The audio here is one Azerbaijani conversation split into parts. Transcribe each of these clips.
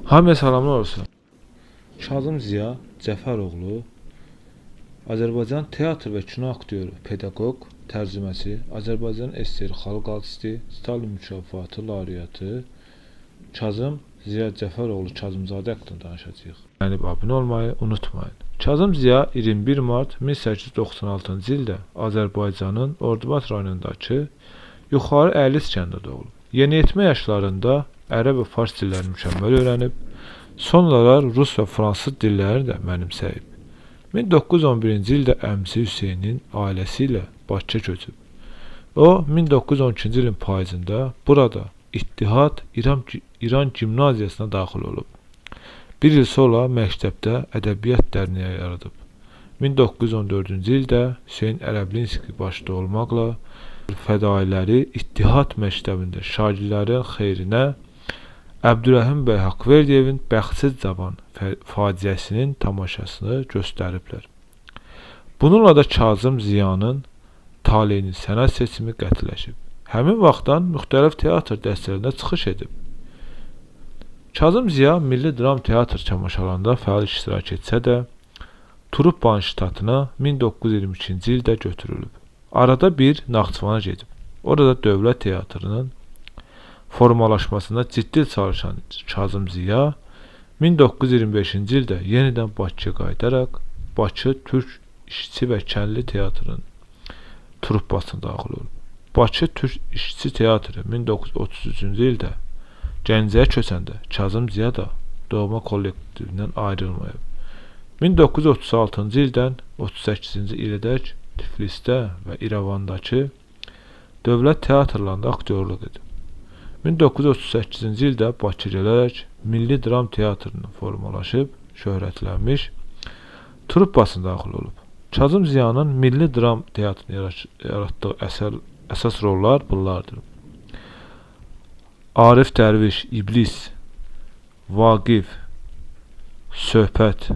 Hamıya salamlar olsun. Kazım Ziya Cəfəroğlu Azərbaycan teatr və kino aktyoru, pedaqoq, tərcüməçi, Azərbaycan SSR Xalq Artisti, Stalin mükafatı laureatı Kazım Ziya Cəfəroğlu Kazımzadə haqqında danışacağıq. Yəni abunə olmayı unutmayın. Kazım Ziya 21 mart 1896-cı ildə Azərbaycanın Ordubad rayonundakı Yuxarı Ərlis kəndində doğulub. Yeniyetmə yaşlarında ərəb və fars dillərini mükəmməl öyrənib, sonralar rus və fransız dillərini də mənimsəyib. 1911-ci ildə əmisi Hüseynin ailəsi ilə Bakıya köçüb. O, 1912-ci ilin payızında burada İttihad İran Gimnaziyasına daxil olub. Bir il sonra məktəbdə ədəbiyyat dərnəyi yaradıb. 1914-cü ildə Hüseyn Ərəblinski başda olmaqla fədailəri İttihad məktəbində şagirdlərin xeyrinə Əbdürrəhim bəy Haqverdiyevin Bəxtsiz Cavan faciəsinin tamaşasını göstəriblər. Bununla da Kazım Ziyanın taleyinin sənət seçimi qətiləşib. Həmin vaxtdan müxtəlif teatr dəstələrində çıxış edib. Kazım Ziya Milli Dram Teatr tamaşalarında fəal iştirak etsə də, truppanın ştatına 1922-ci ildə götürülüb. Arada bir Naxçıvana gedib. Orada Dövlət Teatrının formalaşmasında ciddi çalışan Kazım Ziya 1925-ci ildə yenidən Bakıya qayıdaraq Bakı Türk İşçi və Kəndli Teatrının truppasına daxil olub. Bakı Türk İşçi Teatrı 1933-cü ildə Gəncəyə köçəndə Kazım Ziya da doğma kollektivindən ayrılmayıb. 1936-cı ildən 38-ci ilədək Tiflisdə və İrəvandakı dövlət teatrlarında aktyorluq edib. 1938-ci ildə Bakı gələrək Milli Dram Teatrının formalaşıb, şöhrətlənmiş, truppasına daxil olub. Kazım Ziyanın Milli Dram Teatrını yaratdığı əsas rollar bunlardır. Arif Dərviş, İblis, Vaqif, Söhbət,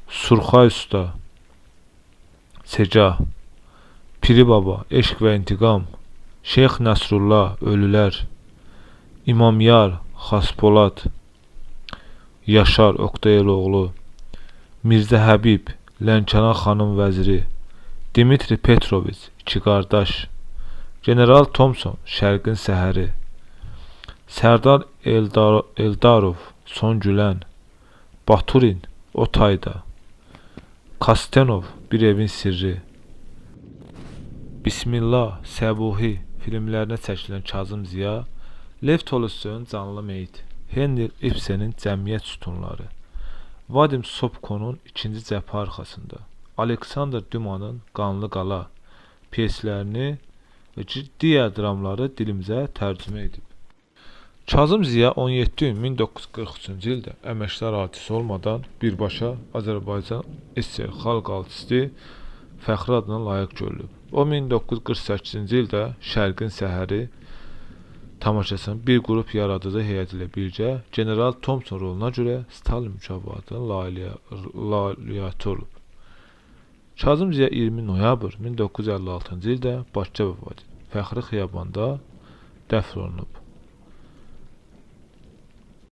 Surxay Usta, Secah, Piri Baba, Eşq və İntiqam, Şeyx Nəsrullah, Ölülər, İmamyar, Xaspolad, Yaşar, Oqtayeloğlu, Mirzə Həbib, Lənkəran xanım vəziri, Dimitri Petroviç, İki qardaş, General Thompson, Şərqin səhəri, Sərdar Eldarov, Son Gülən, Baturin, O tayda, Kastenov, Bir evin sirri, Bismillah, Səbuhi filmlərinə çəkilən Kazım Ziya, Lev Tolstoyun Canlı Meyit, Henry Ibsen'in Cəmiyyət sütunları, Vadim Sopkonun İkinci cəbhə arxasında, Aleksandr Dumanın Qanlı Qala pyeslərini və digər dramları dilimizə tərcümə edib. Kazım Ziya 17 iyun 1943-cü ildə əməkdar artist olmadan birbaşa Azərbaycan SSR Xalq Artisti fəxri adına layiq görülüb. O 1948-ci ildə Şərqin səhəri tamaşasının bir qrup yaradıcı heyəti ilə birgə General Thompson roluna görə Stalin mükafatının laureatı olub. Kazım Ziya 20 noyabr 1956-cı ildə Bakıda vəfat edib. Fəxri xiyabanda dəfn olunub.